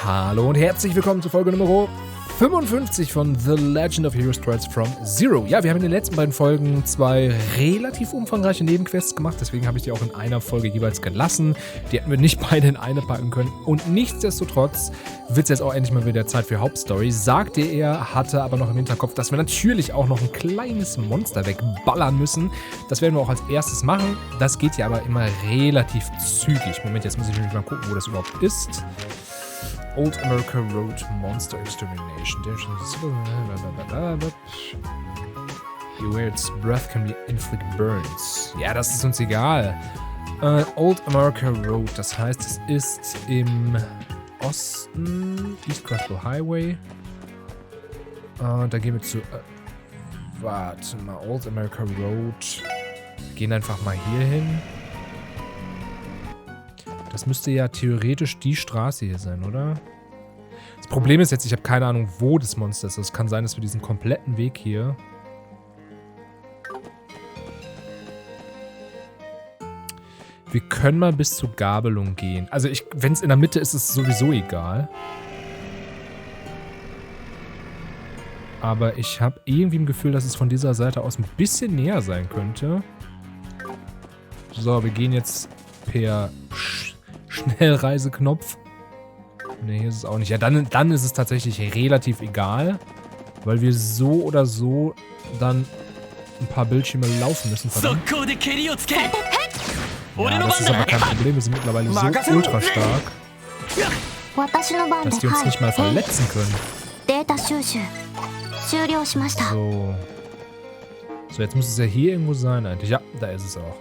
Hallo und herzlich willkommen zu Folge Nummer 55 von The Legend of Heroes Trails from Zero. Ja, wir haben in den letzten beiden Folgen zwei relativ umfangreiche Nebenquests gemacht, deswegen habe ich die auch in einer Folge jeweils gelassen. Die hätten wir nicht beide in eine packen können. Und nichtsdestotrotz wird es jetzt auch endlich mal wieder Zeit für Hauptstory. Sagte er, hatte aber noch im Hinterkopf, dass wir natürlich auch noch ein kleines Monster wegballern müssen. Das werden wir auch als erstes machen. Das geht ja aber immer relativ zügig. Moment, jetzt muss ich nämlich mal gucken, wo das überhaupt ist. Old America Road Monster Extermination. Beware its breath can be inflict burns. Ja, das ist uns egal. Old America Road, das heißt, es ist im Osten, East Crossbow Highway. Da gehen wir zu... warte mal, Old America Road. Wir gehen einfach mal hier hin. Das müsste ja theoretisch die Straße hier sein, oder? Das Problem ist jetzt, ich habe keine Ahnung, wo das Monster ist. Es kann sein, dass wir diesen kompletten Weg hier... Wir können mal bis zur Gabelung gehen. Also, wenn es in der Mitte ist, ist es sowieso egal. Aber ich habe irgendwie ein Gefühl, dass es von dieser Seite aus ein bisschen näher sein könnte. So, wir gehen jetzt per... Schnellreiseknopf. Ne, hier ist es auch nicht. Ja, dann ist es tatsächlich relativ egal, weil wir so oder so dann ein paar Bildschirme laufen müssen. Verdammt. Ja, das ist aber kein Problem. Wir sind mittlerweile so ultra stark, dass die uns nicht mal verletzen können. So, jetzt muss es ja hier irgendwo sein eigentlich. Ja, da ist es auch.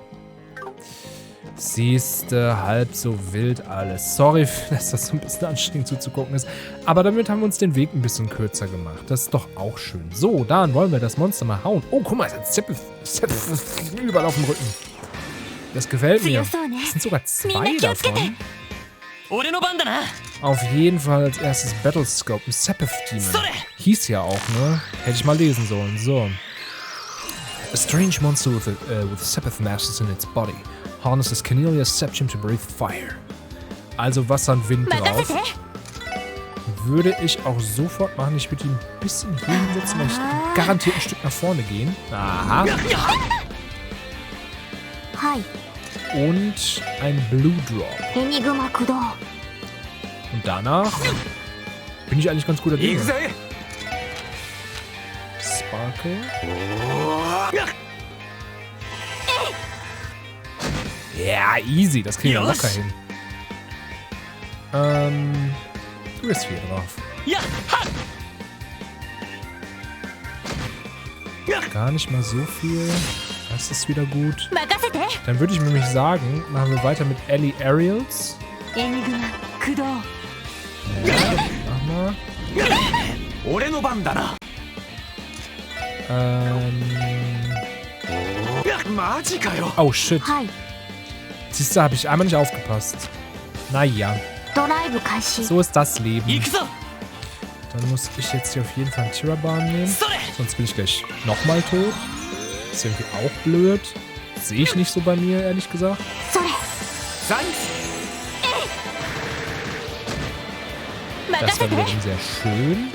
Siehste, halb so wild alles. Sorry, dass das so ein bisschen anstrengend zuzugucken ist. Aber damit haben wir uns den Weg ein bisschen kürzer gemacht. Das ist doch auch schön. So, dann wollen wir das Monster mal hauen. Oh, guck mal, es ist überall auf dem Rücken. Das gefällt mir. Es sind sogar zwei davon. Auf jeden Fall als erstes Battlescope. Ein Sepith Demon. Hieß ja auch, ne? Hätte ich mal lesen sollen. So. A strange monster with Sepith masses in its body. Harnesses Cornelius Septum to breathe fire. Also Wasser und Wind drauf. Würde ich auch sofort machen. Ich würde ihn ein bisschen hier hinsetzen, weil ich garantiert ein Stück nach vorne gehen. Aha. Und ein Blue Drop. Und danach bin ich eigentlich ganz guter Dinge. Sparkle. Ja, easy. Das kriegen wir locker hin. Du bist viel drauf. Gar nicht mal so viel. Das ist wieder gut. Dann würde ich nämlich sagen, machen wir weiter mit Ellie Aerials. Ja, mach mal. Oh, shit. Siehst du, habe ich einmal nicht aufgepasst. Naja. So ist das Leben. Dann muss ich jetzt hier auf jeden Fall einen Tierabahn nehmen. Sonst bin ich gleich nochmal tot. Ist irgendwie auch blöd. Sehe ich nicht so bei mir, ehrlich gesagt. Das war wiederum sehr schön.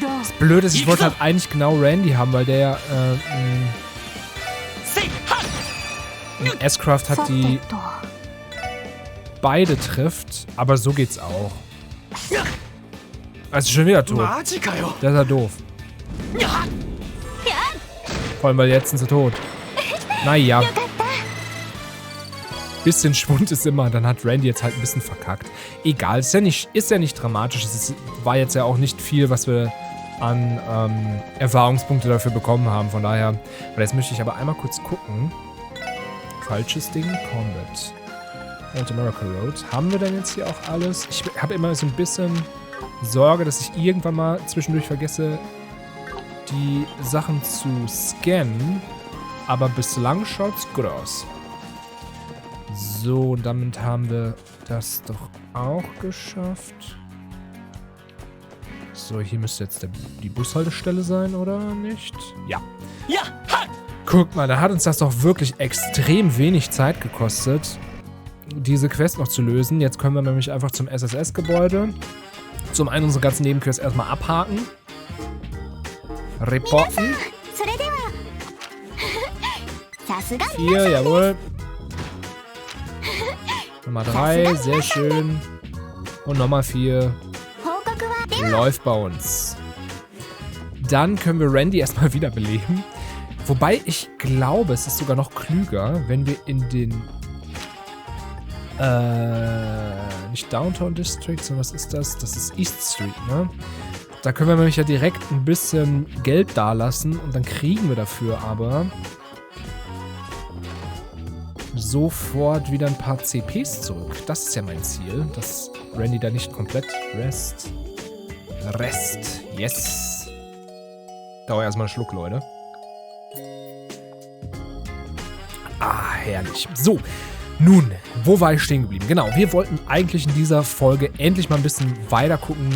Das Blöde ist, ich wollte halt eigentlich genau Randy haben, weil der S-Craft hat, die beide trifft, aber so geht's auch. Also schon wieder tot. Das ist ja doof. Vor allem, weil jetzt sind sie tot. Naja. Bisschen Schwund ist immer, dann hat Randy jetzt halt ein bisschen verkackt. Egal, ist ja nicht dramatisch. Es war jetzt ja auch nicht viel, was wir an Erfahrungspunkte dafür bekommen haben. Von daher, jetzt möchte ich aber einmal kurz gucken. Falsches Ding, Combat. Old America Road. Haben wir denn jetzt hier auch alles? Ich habe immer so ein bisschen Sorge, dass ich irgendwann mal zwischendurch vergesse, die Sachen zu scannen. Aber bislang schaut's gut aus. So, damit haben wir das doch auch geschafft. So, hier müsste jetzt die Bushaltestelle sein, oder nicht? Ja. Guck mal, da hat uns das doch wirklich extrem wenig Zeit gekostet. diese Quest noch zu lösen. Jetzt können wir nämlich einfach zum SSS-Gebäude. Zum einen unsere ganzen Nebenquests erstmal abhaken. Reporten. 4, jawohl. Nummer 3, sehr schön. Und nochmal 4. Läuft bei uns. Dann können wir Randy erstmal wiederbeleben. Wobei ich glaube, es ist sogar noch klüger, wenn wir in den nicht Downtown District, sondern was ist das? Das ist East Street, ne? Da können wir nämlich ja direkt ein bisschen Geld dalassen und dann kriegen wir dafür aber sofort wieder ein paar CPs zurück. Das ist ja mein Ziel, dass Randy da nicht komplett Rest. Yes. Dauert erstmal einen Schluck, Leute. Ah, herrlich. So, nun, wo war ich stehen geblieben? Genau, wir wollten eigentlich in dieser Folge endlich mal ein bisschen weiter gucken,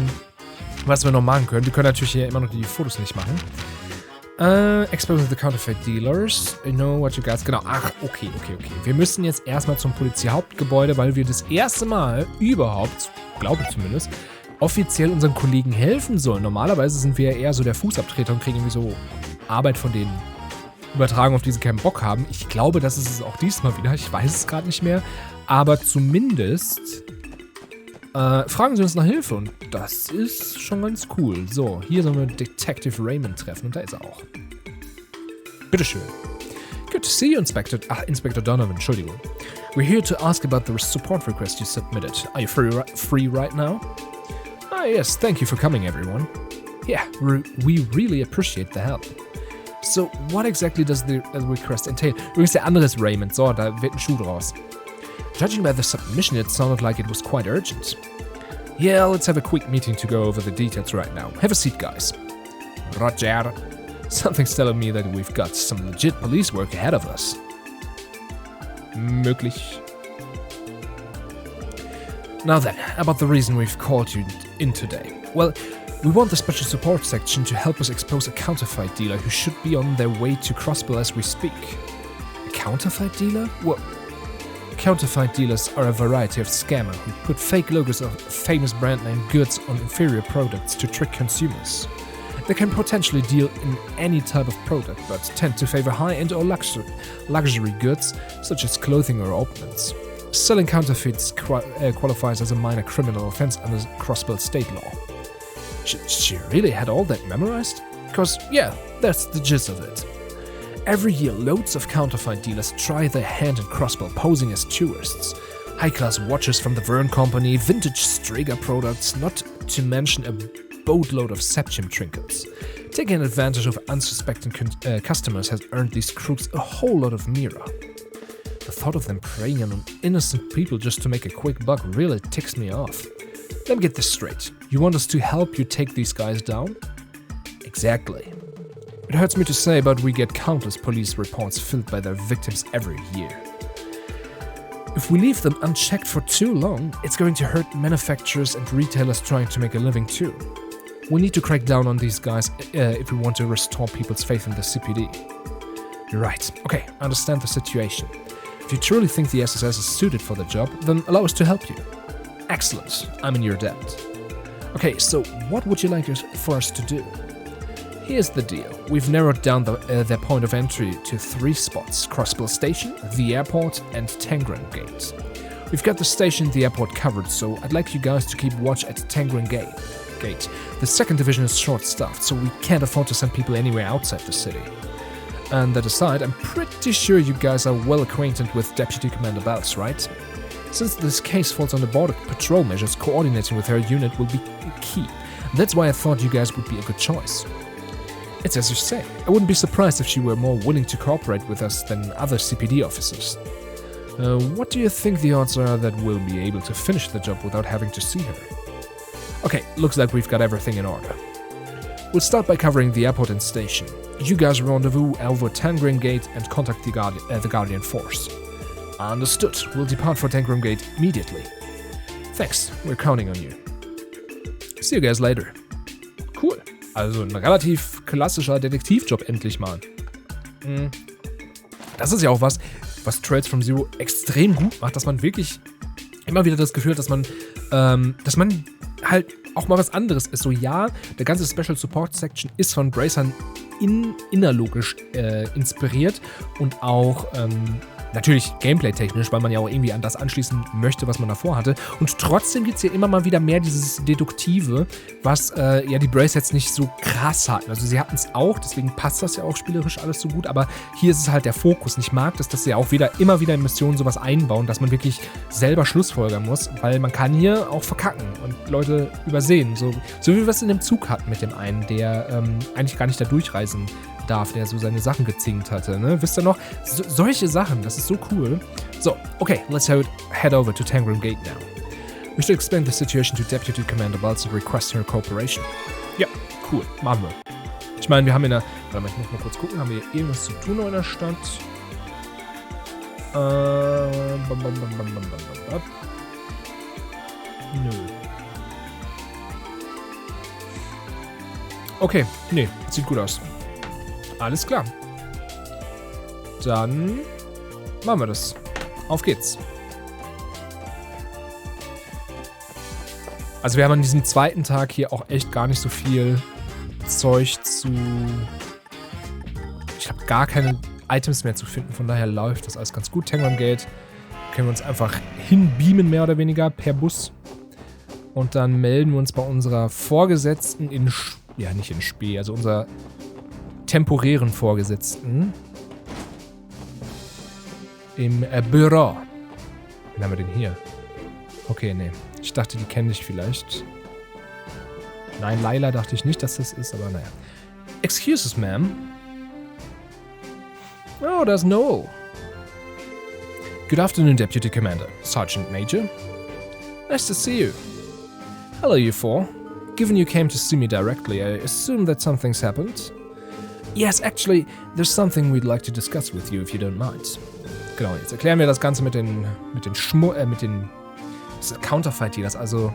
was wir noch machen können. Wir können natürlich hier immer noch die Fotos nicht machen. Exposing the counterfeit dealers. You know what you guys... Genau, ach, okay. Wir müssen jetzt erstmal zum Polizeihauptgebäude, weil wir das erste Mal überhaupt, glaube ich zumindest, offiziell unseren Kollegen helfen sollen. Normalerweise sind wir ja eher so der Fußabtreter und kriegen irgendwie so Arbeit von denen übertragen, auf die sie keinen Bock haben. Ich glaube, das ist es auch diesmal wieder. Ich weiß es gerade nicht mehr. Aber zumindest fragen sie uns nach Hilfe und das ist schon ganz cool. So, hier sollen wir Detective Raymond treffen und da ist er auch. Bitteschön. Good to see you, Inspector Donovan, Entschuldigung. We're here to ask about the support request you submitted. Are you free right now? Ah, yes, thank you for coming, everyone. Yeah, we really appreciate the help. So, what exactly does the request entail? Übrigens, der andere ist Raymond. So, da wird ein Schuh draus. Judging by the submission, it sounded like it was quite urgent. Yeah, let's have a quick meeting to go over the details right now. Have a seat, guys. Roger. Something's telling me that we've got some legit police work ahead of us. Möglich. Now then, about the reason we've called you in today. Well, we want the special support section to help us expose a counterfeit dealer who should be on their way to Crossbill as we speak. A counterfeit dealer? Well, counterfeit dealers are a variety of scammers who put fake logos of famous brand name goods on inferior products to trick consumers. They can potentially deal in any type of product, but tend to favor high-end or luxury goods, such as clothing or ornaments. Selling counterfeits qualifies as a minor criminal offense under Crossbill state law. She really had all that memorized? Because, yeah, that's the gist of it. Every year, loads of counterfeit dealers try their hand at Crossbill posing as tourists. High-class watches from the Verne Company, vintage Strega products, not to mention a boatload of Septim trinkets. Taking advantage of unsuspecting customers has earned these crooks a whole lot of mira. The thought of them preying on innocent people just to make a quick buck really ticks me off. Let me get this straight. You want us to help you take these guys down? Exactly. It hurts me to say, but we get countless police reports filled by their victims every year. If we leave them unchecked for too long, it's going to hurt manufacturers and retailers trying to make a living too. We need to crack down on these guys if we want to restore people's faith in the CPD. You're right. Okay, I understand the situation. If you truly think the SSS is suited for the job, then allow us to help you. Excellent. I'm in your debt. Okay, so what would you like for us to do? Here's the deal. We've narrowed down their point of entry to 3 spots: Crossbill Station, the airport, and Tangram Gate. We've got the station and the airport covered, so I'd like you guys to keep watch at Tangram Gate. The 2nd division is short-staffed, so we can't afford to send people anywhere outside the city. And that aside, I'm pretty sure you guys are well acquainted with Deputy Commander Bells, right? Since this case falls under border patrol measures, coordinating with her unit will be key. That's why I thought you guys would be a good choice. It's as you say. I wouldn't be surprised if she were more willing to cooperate with us than other CPD officers. What do you think the odds are that we'll be able to finish the job without having to see her? Okay, looks like we've got everything in order. We'll start by covering the airport and station. You guys rendezvous over Tangram Gate and contact the Guardian Force. Understood. We'll depart for Tangram Gate immediately. Thanks, we're counting on you. See you guys later. Cool. Also ein relativ klassischer Detektivjob endlich mal. Das ist ja auch was. was Trails from Zero extrem gut macht, dass man wirklich immer wieder das Gefühl hat, dass man halt auch mal was anderes ist. So, ja, der ganze Special Support Section ist von Bracern innerlogisch inspiriert und auch natürlich gameplay-technisch, weil man ja auch irgendwie an das anschließen möchte, was man davor hatte. Und trotzdem gibt es hier immer mal wieder mehr dieses Deduktive, was die Brace jetzt nicht so krass hatten. Also sie hatten es auch, deswegen passt das ja auch spielerisch alles so gut, aber hier ist es halt der Fokus. Und ich mag das, dass sie ja auch immer wieder in Missionen sowas einbauen, dass man wirklich selber schlussfolgern muss, weil man kann hier auch verkacken und Leute übersehen. So wie wir es in dem Zug hatten mit dem einen, der eigentlich gar nicht da durchreisen darf, der so seine Sachen gezinkt hatte, ne? Wisst ihr noch? Solche Sachen, das ist so cool. So, okay, let's head over to Tangram Gate now. We should explain the situation to Deputy Commander Balz and request her cooperation. Ja, cool, machen wir. Ich meine, wir haben warte mal, ich muss mal kurz gucken, haben wir hier irgendwas zu tun noch in der Stadt? Nö. Okay, nee, sieht gut aus. Alles klar. Dann machen wir das. Auf geht's. Also wir haben an diesem zweiten Tag hier auch echt gar nicht so viel Zeug zu... Ich habe gar keine Items mehr zu finden, von daher läuft das alles ganz gut. Tangram Gate können wir uns einfach hinbeamen, mehr oder weniger, per Bus. Und dann melden wir uns bei unserer Vorgesetzten nicht in Spee, also unserer temporären Vorgesetzten im Büro. Wen haben wir denn hier? Okay, nee. Ich dachte, die kenne ich vielleicht. Nein, Laila dachte ich nicht, dass das ist, aber naja. Excuses, ma'am. Oh, there's Noel. Good afternoon, Deputy Commander. Sergeant Major. Nice to see you. Hello, you four. Given you came to see me directly, I assume that something's happened. Yes, actually, there's something we'd like to discuss with you, if you don't mind. Genau, jetzt erklären wir das Ganze mit den Counterfeit-Dealers, also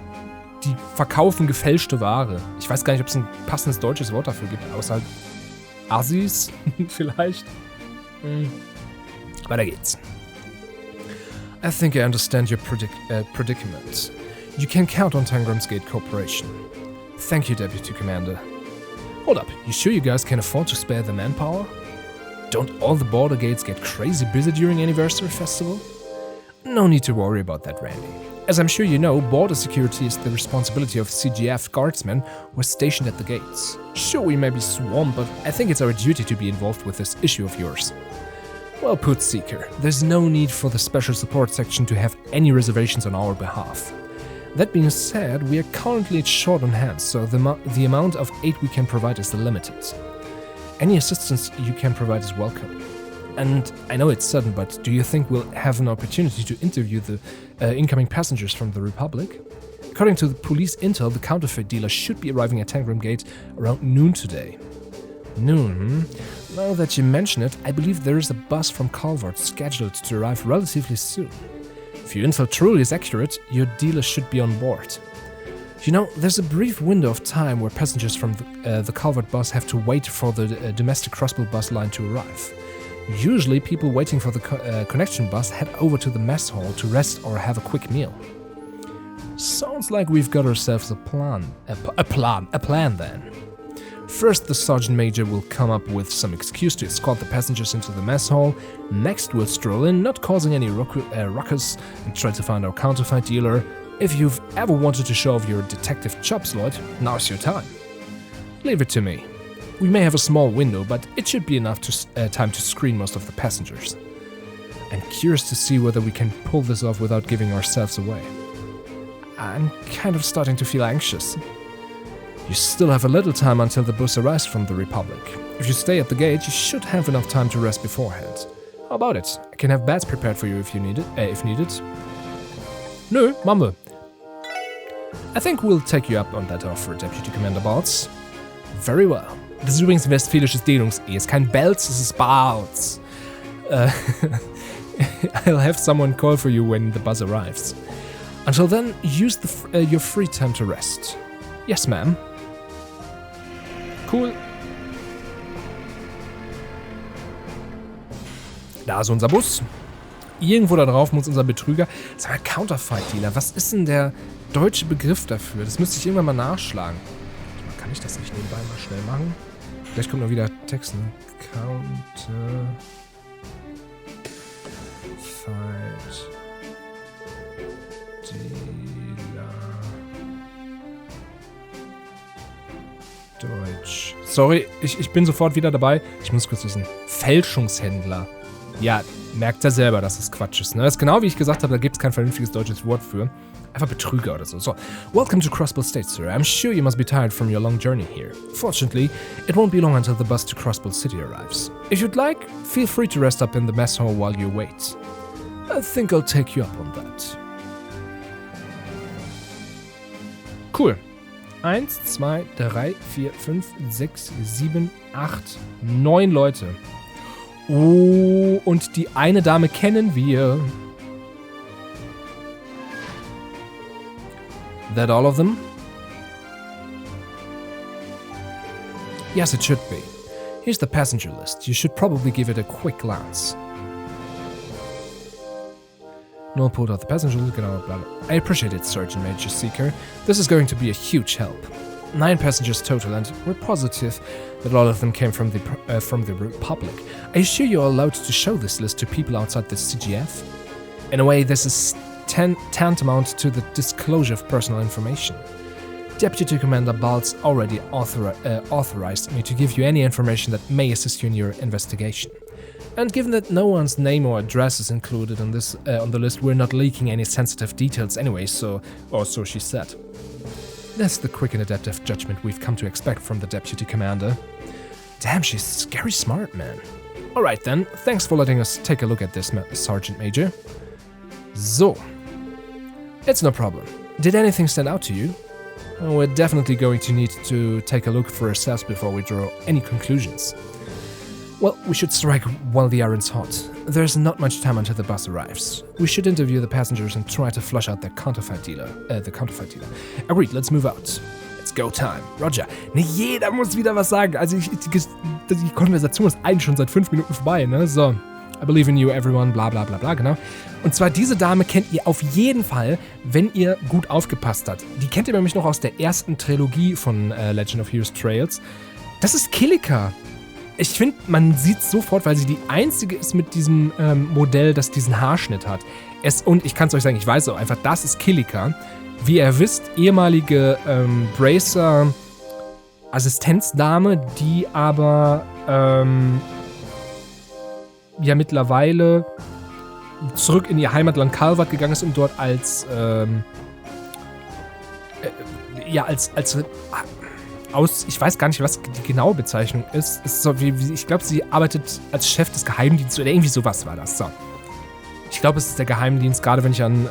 die verkaufen gefälschte Ware. Ich weiß gar nicht, ob es ein passendes deutsches Wort dafür gibt, aber es ist halt Assis vielleicht. Weiter geht's. I think I understand your predicament. You can count on Tangram's Gate cooperation. Thank you, Deputy Commander. Hold up, you sure you guys can afford to spare the manpower? Don't all the border gates get crazy busy during Anniversary Festival? No need to worry about that, Randy. As I'm sure you know, border security is the responsibility of CGF guardsmen who are stationed at the gates. Sure, we may be swamped, but I think it's our duty to be involved with this issue of yours. Well put, Seeker. There's no need for the Special Support Section to have any reservations on our behalf. That being said, we are currently short on hands, so the amount of aid we can provide is limited. Any assistance you can provide is welcome. And I know it's sudden, but do you think we'll have an opportunity to interview the incoming passengers from the Republic? According to the police intel, the counterfeit dealer should be arriving at Tangram Gate around noon today. Noon? Now that you mention it, I believe there is a bus from Calvert scheduled to arrive relatively soon. If your intel truly is accurate, your dealer should be on board. You know, there's a brief window of time where passengers from the Calvert bus have to wait for the domestic crossbill bus line to arrive. Usually, people waiting for the connection bus head over to the mess hall to rest or have a quick meal. Sounds like we've got ourselves a plan then. First, the Sergeant Major will come up with some excuse to escort the passengers into the mess hall. Next, we'll stroll in, not causing any ruckus, and try to find our counterfeit dealer. If you've ever wanted to show off your detective chops, Lloyd, now's your time. Leave it to me. We may have a small window, but it should be enough time to screen most of the passengers. I'm curious to see whether we can pull this off without giving ourselves away. I'm kind of starting to feel anxious. You still have a little time until the bus arrives from the Republic. If you stay at the gate, you should have enough time to rest beforehand. How about it? I can have beds prepared for you if needed. Nö, machen wir. I think we'll take you up on that offer, Deputy Commander Balz. Very well. Das ist übrigens ein westfälisches Dehnungs-E. Es ist kein Belz, es ist Balz. I'll have someone call for you when the bus arrives. Until then, use your free time to rest. Yes, ma'am. Cool. Da ist unser Bus. irgendwo da drauf muss unser Betrüger. Sag mal, Counterfeit-Dealer, was ist denn der deutsche Begriff dafür? Das müsste ich irgendwann mal nachschlagen. Kann ich das nicht nebenbei mal schnell machen? Vielleicht kommt noch wieder Text, ne? Counterfeit Dealer. Deutsch. Sorry, ich bin sofort wieder dabei. Ich muss kurz wissen. Fälschungshändler. Ja, merkt er selber, dass das Quatsch ist, ne? Das ist genau wie ich gesagt habe, da gibt es kein vernünftiges deutsches Wort für. Einfach Betrüger oder so. So, welcome to Crossbow State, sir. I'm sure you must be tired from your long journey here. Fortunately, it won't be long until the bus to Crossbow City arrives. If you'd like, feel free to rest up in the mess hall while you wait. I think I'll take you up on that. Cool. 1, 2, 3, 4, 5, 6, 7, 8, 9 Leute. Oh, und die eine Dame kennen wir. That all of them? Yes, it should be. Here's the passenger list. You should probably give it a quick glance. No pulled out the passenger list. I appreciate it, Sergeant Major Seeker. This is going to be a huge help. 9 passengers total, and we're positive that all of them came from the Republic. Are you sure you're allowed to show this list to people outside the CGF? In a way, this is tantamount to the disclosure of personal information. Deputy Commander Balz already authorized me to give you any information that may assist you in your investigation. And given that no one's name or address is included on the list, we're not leaking any sensitive details anyway, so she said. That's the quick and adaptive judgment we've come to expect from the Deputy Commander. Damn, she's scary smart, man. Alright then, thanks for letting us take a look at this, Sergeant Major. So. It's no problem. Did anything stand out to you? Well, we're definitely going to need to take a look for ourselves before we draw any conclusions. Well, we should strike while the iron's hot. There's not much time until the bus arrives. We should interview the passengers and try to flush out the counterfeit dealer. Agreed, let's move out. It's go time. Roger. Ne, jeder muss wieder was sagen. Also die Konversation ist eigentlich schon seit 5 Minuten vorbei, ne? So. I believe in you, everyone, bla bla bla bla, genau. Und zwar diese Dame kennt ihr auf jeden Fall, wenn ihr gut aufgepasst habt. Die kennt ihr nämlich noch aus der ersten Trilogie von Legend of Heroes Trails. Das ist Kilika. Ich finde, man sieht sofort, weil sie die einzige ist mit diesem Modell, das diesen Haarschnitt hat. Und ich kann es euch sagen, ich weiß auch einfach, das ist Kilika. Wie ihr wisst, ehemalige Bracer-Assistenzdame, die aber ja mittlerweile zurück in ihr Heimatland Calvert gegangen ist und dort als ich weiß gar nicht, was die genaue Bezeichnung ist. Ist so ich glaube, sie arbeitet als Chef des Geheimdienstes oder irgendwie sowas war das. So. Ich glaube, es ist der Geheimdienst, gerade wenn ich an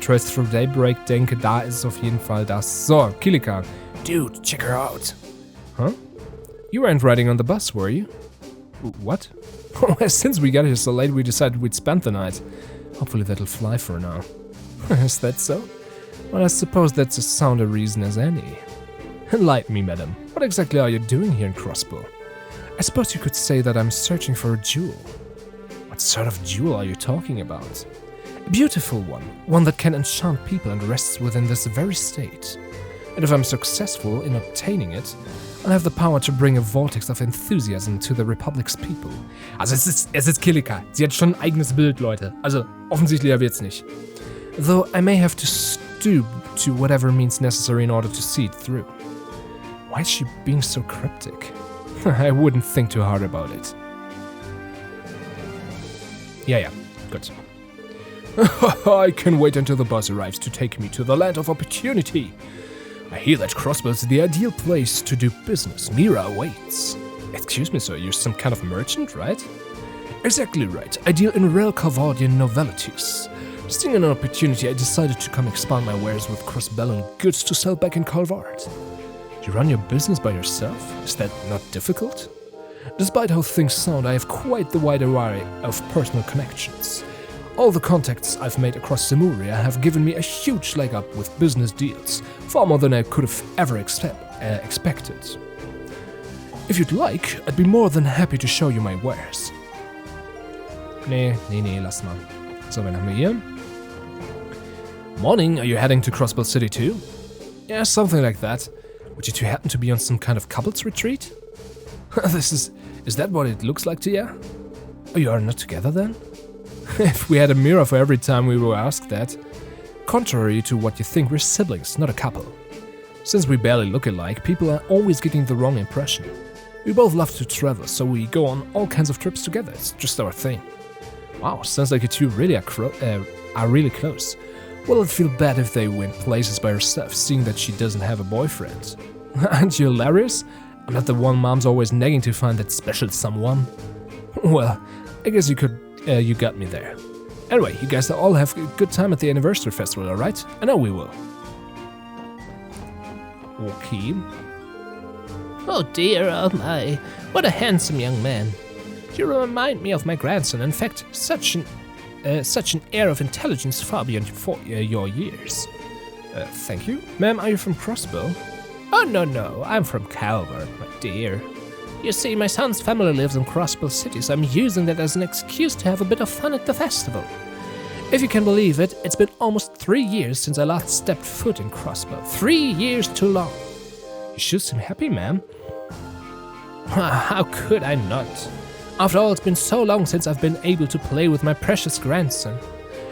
Trails Through Daybreak denke, da ist es auf jeden Fall das. So, Kilika. Dude, check her out. Huh? You weren't riding on the bus, were you? What? Since we got here so late, we decided we'd spend the night. Hopefully that'll fly for now. Is that so? Well, I suppose that's as sound a reason as any. Enlighten me, madam. What exactly are you doing here in Crossbow? I suppose you could say that I'm searching for a jewel. What sort of jewel are you talking about? A beautiful one. One that can enchant people and rests within this very state. And if I'm successful in obtaining it, I'll have the power to bring a vortex of enthusiasm to the Republic's people. Also es ist Kilika. Sie hat schon ein eigenes Bild, Leute. Also offensichtlicher wird's nicht. Though I may have to stoop to whatever means necessary in order to see it through. Why is she being so cryptic? I wouldn't think too hard about it. Ja, gut. I can wait until the bus arrives to take me to the land of opportunity. I hear that Crossbow is the ideal place to do business. Mira awaits. Excuse me, sir, you're some kind of merchant, right? Exactly right. I deal in rare Calvardian novelities. Seeing an opportunity, I decided to come expand my wares with crossbellum goods to sell back in Calvard. You run your business by yourself? Is that not difficult? Despite how things sound, I have quite the wide array of personal connections. All the contacts I've made across Simuria have given me a huge leg up with business deals, far more than I could have ever expected. If you'd like, I'd be more than happy to show you my wares. Nee, lass mal. So, wen haben wir hier? Morning, are you heading to Crossbell City too? Yeah, something like that. Would you two happen to be on some kind of couples retreat? Is that what it looks like to you? Oh, you are not together then? If we had a mirror for every time we were asked that. Contrary to what you think, we're siblings, not a couple. Since we barely look alike, people are always getting the wrong impression. We both love to travel, so we go on all kinds of trips together. It's just our thing. Wow, sounds like you two really are really close. Will it feel bad if they went places by herself, seeing that she doesn't have a boyfriend? Aren't you hilarious? I'm not the one mom's always nagging to find that special someone. Well, I guess you got me there. Anyway, you guys all have a good time at the anniversary festival, alright? I know we will. Okay. Oh dear, oh my, what a handsome young man. You remind me of my grandson. In fact, such an air of intelligence far beyond your years. Thank you. Ma'am, are you from Crossbell? Oh no, I'm from Calvert, my dear. You see, my son's family lives in Crossbell City, so I'm using that as an excuse to have a bit of fun at the festival. If you can believe it, it's been almost 3 years since I last stepped foot in Crossbell. 3 years too long. You should seem happy, ma'am. How could I not? After all, it's been so long since I've been able to play with my precious grandson.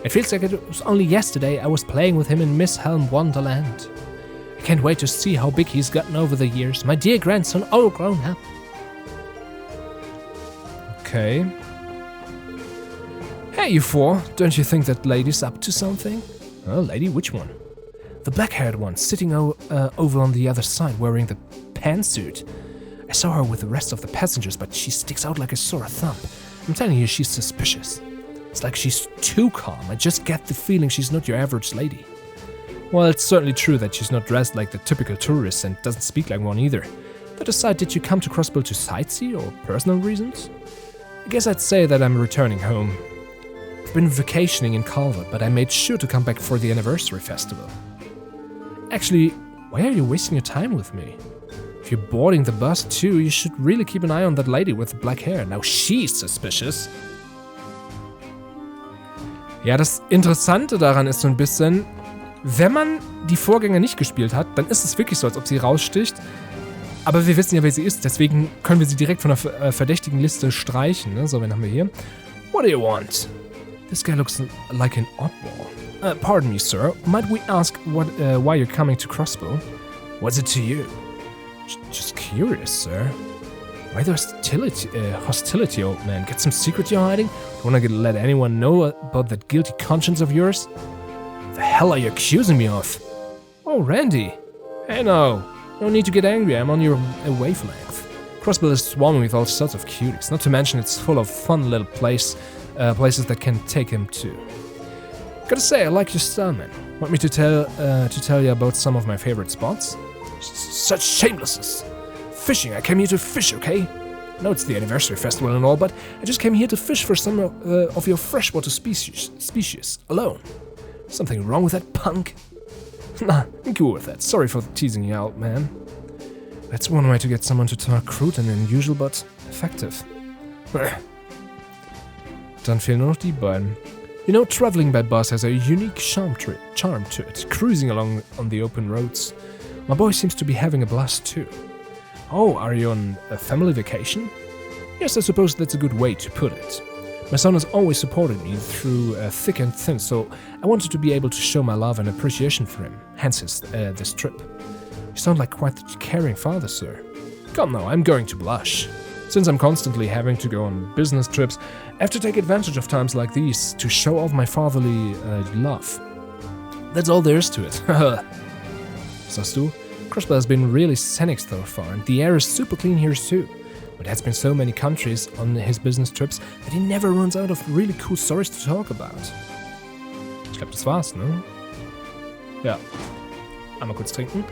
It feels like it was only yesterday I was playing with him in Miss Helm Wonderland. I can't wait to see how big he's gotten over the years. My dear grandson, all grown up. Okay. Hey, you four, don't you think that lady's up to something? Oh, lady, which one? The black-haired one, sitting over on the other side, wearing the pantsuit. I saw her with the rest of the passengers, but she sticks out like a sore thumb. I'm telling you, she's suspicious. It's like she's too calm. I just get the feeling she's not your average lady. Well, it's certainly true that she's not dressed like the typical tourist and doesn't speak like one either. But aside, did you come to Crossbell to sightsee or personal reasons? I guess I'd say that I'm returning home. I've been vacationing in Calvert, but I made sure to come back for the anniversary festival. Actually, why are you wasting your time with me? If you're boarding the bus too, you should really keep an eye on that lady with the black hair. Now she's suspicious. Ja, das Interessante daran ist so ein bisschen, wenn man die Vorgänger nicht gespielt hat, dann ist es wirklich so, als ob sie raussticht. Aber wir wissen ja, wer sie ist, deswegen können wir sie direkt von der verdächtigen Liste streichen. Ne? So, wen haben wir hier? What do you want? This guy looks like an oddball. Pardon me, sir. Might we ask why you're coming to Crossbell? What's it to you? Just curious, sir. Why the hostility, old man? Got some secret you're hiding? Don't wanna let anyone know about that guilty conscience of yours? The hell are you accusing me of? Oh, Randy. Hey, no need to get angry. I'm on your wavelength. Crossbell is swarming with all sorts of cuties. Not to mention it's full of fun little places that can take him to. Gotta say, I like your style, man. Want me to tell you about some of my favorite spots? Such shamelessness. Fishing. I came here to fish, okay? I know it's the anniversary festival and all, but I just came here to fish for some of your freshwater species alone. Something wrong with that punk? Nah, I'm cool with that. Sorry for teasing you out, man. That's one way to get someone to talk crude and unusual, but effective. Dann fehlen nur noch die beiden. You know, traveling by bus has a unique charm to it, cruising along on the open roads. My boy seems to be having a blast too. Oh, are you on a family vacation? Yes, I suppose that's a good way to put it. My son has always supported me through thick and thin, so I wanted to be able to show my love and appreciation for him, hence this trip. You sound like quite a caring father, sir. Come now, I'm going to blush. Since I'm constantly having to go on business trips, I have to take advantage of times like these to show off my fatherly love. That's all there is to it. Sagst du? Crossbell has been really scenic so far, and the air is super clean here too. But has been so many countries on his business trips that he never runs out of really cool stories to talk about. Ich glaube, das war's, ne? Ja. Einmal kurz trinken.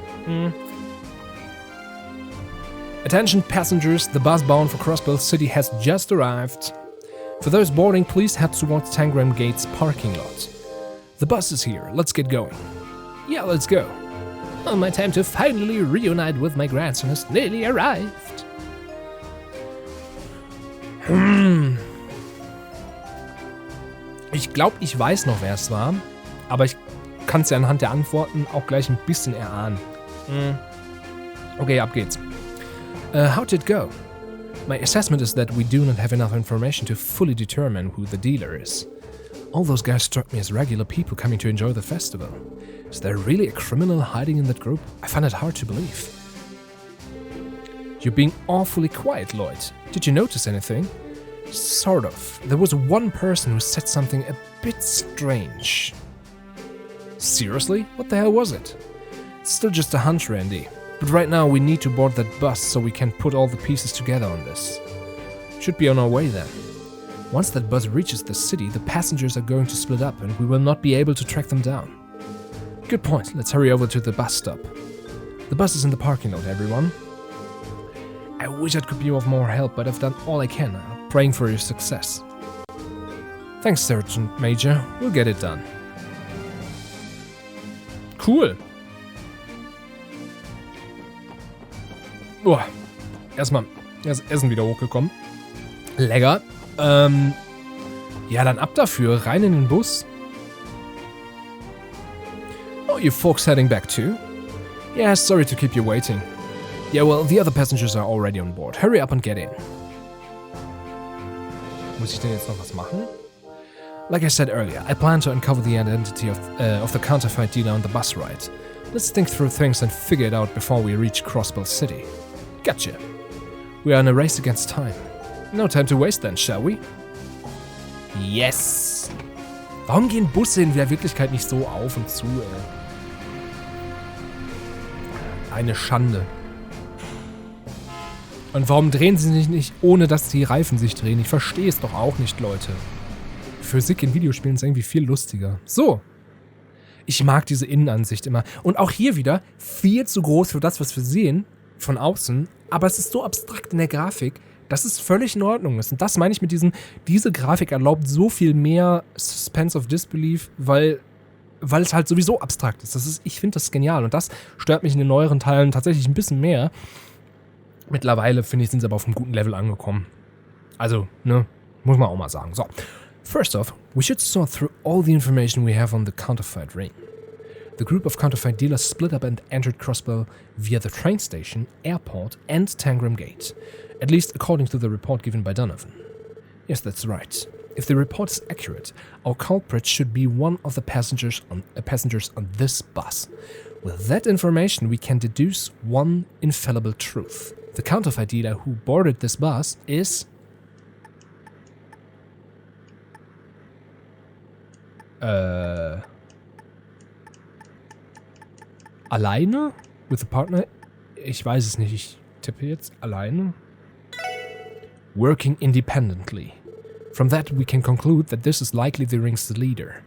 Attention passengers, the bus bound for Crossbell City has just arrived. For those boarding, please head towards Tangram Gate's parking lot. The bus is here, let's get going. Yeah, let's go. Oh, my time to finally reunite with my grandson has nearly arrived. Ich glaube, ich weiß noch, wer es war, aber ich kann es ja anhand der Antworten auch gleich ein bisschen erahnen. Okay, ab geht's. How did it go? My assessment is that we do not have enough information to fully determine who the dealer is. All those guys struck me as regular people coming to enjoy the festival. Is there really a criminal hiding in that group? I find it hard to believe. You're being awfully quiet, Lloyd. Did you notice anything? Sort of. There was one person who said something a bit strange. Seriously? What the hell was it? It's still just a hunch, Randy. But right now we need to board that bus so we can put all the pieces together on this. Should be on our way then. Once that bus reaches the city, the passengers are going to split up and we will not be able to track them down. Good point. Let's hurry over to the bus stop. The bus is in the parking lot, everyone. I wish I could be of more help, but I've done all I can. I'm praying for your success. Thanks, Sergeant Major. We'll get it done. Cool. Boah. Erstmal das Essen wieder hochgekommen. Lecker. Ja, dann ab dafür. Rein in den Bus. Oh, you folks heading back too? Yeah, sorry to keep you waiting. Yeah, well, the other passengers are already on board. Hurry up and get in. Muss ich denn jetzt noch was machen? Like I said earlier, I plan to uncover the identity of the counterfeit dealer on the bus ride. Let's think through things and figure it out before we reach Crossbell City. Gotcha. We are in a race against time. No time to waste then, shall we? Yes! Warum gehen Busse in der Wirklichkeit nicht so auf und zu, ey? Eine Schande. Und warum drehen sie sich nicht, ohne dass die Reifen sich drehen? Ich verstehe es doch auch nicht, Leute. Physik in Videospielen ist irgendwie viel lustiger. So. Ich mag diese Innenansicht immer. Und auch hier wieder viel zu groß für das, was wir sehen von außen. Aber es ist so abstrakt in der Grafik, dass es völlig in Ordnung ist. Und das meine ich mit diesem, diese Grafik erlaubt so viel mehr Suspense of Disbelief, weil es halt sowieso abstrakt ist. Ich finde das genial. Und das stört mich in den neueren Teilen tatsächlich ein bisschen mehr. Mittlerweile, finde ich, sind sie aber auf einem guten Level angekommen. Also, ne, muss man auch mal sagen. So. First off, we should sort through all the information we have on the counterfeit ring. The group of counterfeit dealers split up and entered Crossbell via the train station, airport, and Tangram Gate. At least according to the report given by Donovan. Yes, that's right. If the report is accurate, our culprit should be one of the passengers on this bus. With that information, we can deduce one infallible truth. The counterfeit dealer who boarded this bus is... Alleine? With a partner? Ich weiß es nicht. Ich tippe jetzt alleine. Working independently. From that we can conclude that this is likely the ring's leader.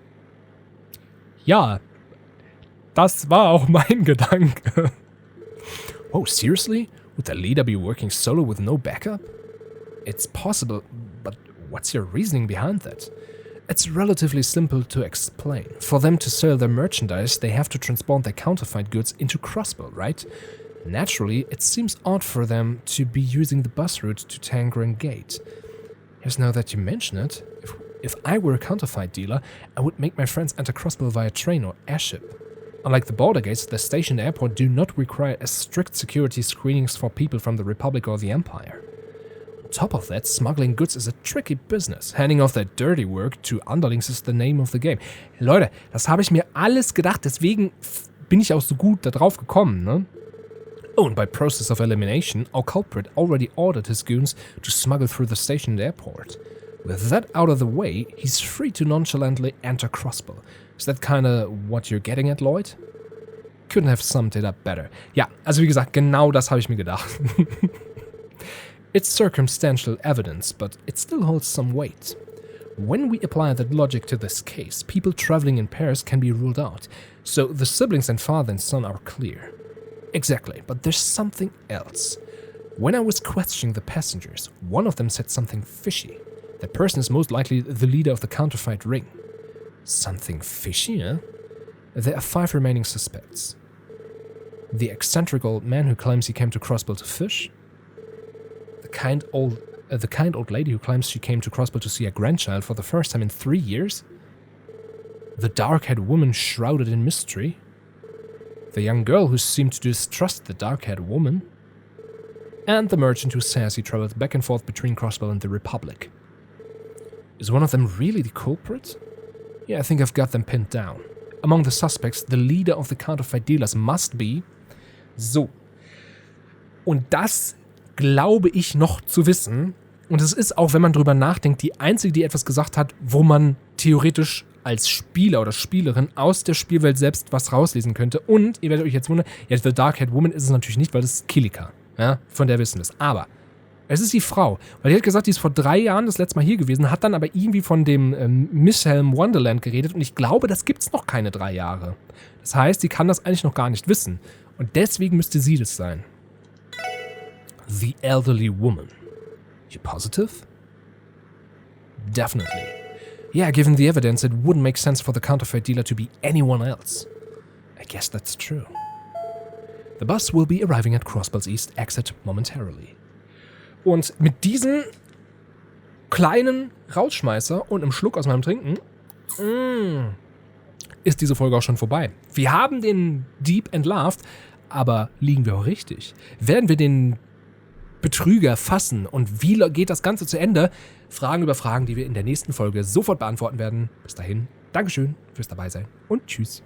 Ja, das war auch mein Gedanke. Oh, seriously? Would the leader be working solo with no backup? It's possible, but what's your reasoning behind that? It's relatively simple to explain. For them to sell their merchandise, they have to transport their counterfeit goods into Crossbell, right? Naturally, it seems odd for them to be using the bus route to Tangram Gate. Yes, now that you mention it, if I were a counterfeit dealer, I would make my friends enter Crossbell via train or airship. Unlike the border gates, the station and airport do not require as strict security screenings for people from the Republic or the Empire. On top of that, smuggling goods is a tricky business. Handing off that dirty work to underlings is the name of the game. Leute, das habe ich mir alles gedacht, deswegen bin ich auch so gut da drauf gekommen, ne? Oh, and by process of elimination, our culprit already ordered his goons to smuggle through the station and airport. With that out of the way, he's free to nonchalantly enter Crossbell. Is that kinda what you're getting at, Lloyd? Couldn't have summed it up better. Ja, also wie gesagt, genau das habe ich mir gedacht. It's circumstantial evidence, but it still holds some weight. When we apply that logic to this case, people traveling in pairs can be ruled out, so the siblings and father and son are clear. Exactly, but there's something else. When I was questioning the passengers, one of them said something fishy. That person is most likely the leader of the counterfeit ring. Something fishy, eh? There are 5 remaining suspects. The eccentric old man who claims he came to Crossbell to fish. The kind old lady who claims she came to Crossbell to see her grandchild for the first time in 3 years. The dark-haired woman shrouded in mystery, the young girl who seemed to distrust the dark-haired woman, and the merchant who says he traveled back and forth between Crossbell and the Republic. Is one of them really the culprit? Yeah, I think I've got them pinned down. Among the suspects, the leader of the counterfeit dealers must be... So. Und das glaube ich noch zu wissen. Und es ist auch, wenn man drüber nachdenkt, die einzige, die etwas gesagt hat, wo man theoretisch als Spieler oder Spielerin aus der Spielwelt selbst was rauslesen könnte. Und, ihr werdet euch jetzt wundern, ja, The Dark-Haired Woman ist es natürlich nicht, weil das ist Kilika. Ja, von der wissen wir es. Aber es ist die Frau. Weil die hat gesagt, die ist vor 3 Jahren das letzte Mal hier gewesen, hat dann aber irgendwie von dem Miss-Helm Wonderland geredet. Und ich glaube, das gibt's noch keine 3 Jahre. Das heißt, sie kann das eigentlich noch gar nicht wissen. Und deswegen müsste sie das sein. The elderly woman. You positive? Definitely. Yeah, given the evidence, it wouldn't make sense for the counterfeit dealer to be anyone else. I guess that's true. The bus will be arriving at Crossbell's East exit momentarily. Und mit diesem kleinen Rausschmeißer und einem Schluck aus meinem Trinken ist diese Folge auch schon vorbei. Wir haben den Dieb entlarvt, aber liegen wir auch richtig? Werden wir den Betrüger fassen und wie geht das Ganze zu Ende? Fragen über Fragen, die wir in der nächsten Folge sofort beantworten werden. Bis dahin, Dankeschön fürs Dabeisein und tschüss.